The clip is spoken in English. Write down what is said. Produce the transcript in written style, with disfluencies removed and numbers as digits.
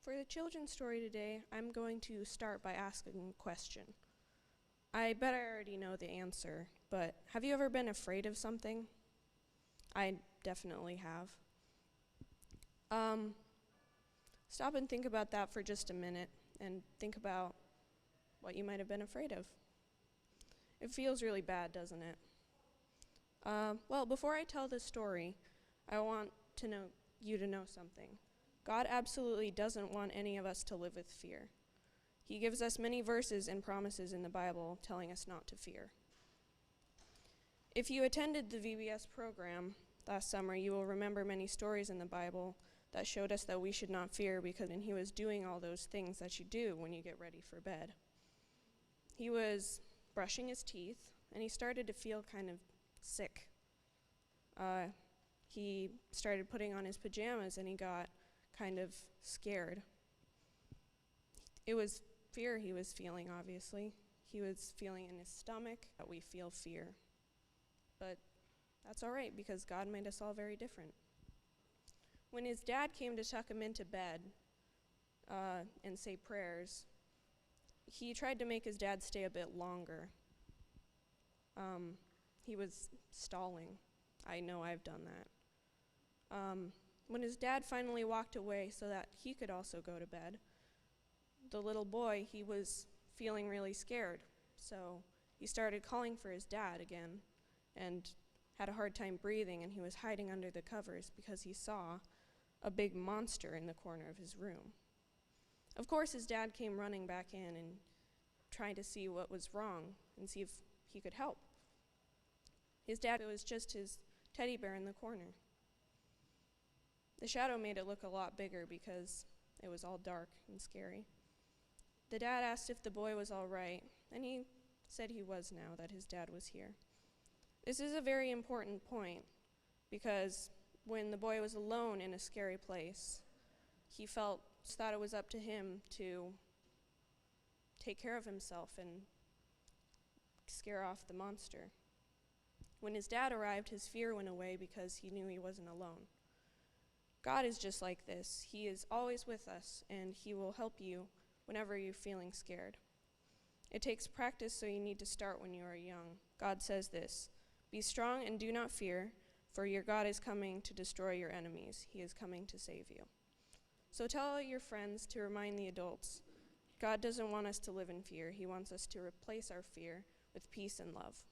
For the children's story today, I'm going to start by asking a question. I bet I already know the answer, but have you ever been afraid of something? I definitely have. Stop and think about that for just a minute, and think about what you might have been afraid of. It feels really bad, doesn't it? Well, before I tell this story, I want you to know something. God absolutely doesn't want any of us to live with fear. He gives us many verses and promises in the Bible telling us not to fear. If you attended the VBS program last summer, you will remember many stories in the Bible that showed us that we should not fear because he was doing all those things that you do when you get ready for bed. He was brushing his teeth, and he started to feel kind of sick. He started putting on his pajamas, and he got kind of scared. It was fear he was feeling, obviously. He was feeling in his stomach that we feel fear. But that's all right, because God made us all very different. When his dad came to tuck him into bed and say prayers, he tried to make his dad stay a bit longer. He was stalling. I know I've done that. When his dad finally walked away so that he could also go to bed, the little boy, he was feeling really scared. So he started calling for his dad again and had a hard time breathing, and he was hiding under the covers because he saw a big monster in the corner of his room. Of course, his dad came running back in and tried to see what was wrong and see if he could help. His dad, it was just his teddy bear in the corner. The shadow made it look a lot bigger because it was all dark and scary. The dad asked if the boy was all right, and he said he was now that his dad was here. This is a very important point because when the boy was alone in a scary place, he thought it was up to him to take care of himself and scare off the monster. When his dad arrived, his fear went away because he knew he wasn't alone. God is just like this. He is always with us, and he will help you whenever you're feeling scared. It takes practice, so you need to start when you are young. God says this, "Be strong and do not fear, for your God is coming to destroy your enemies. He is coming to save you." So tell your friends to remind the adults. God doesn't want us to live in fear. He wants us to replace our fear with peace and love.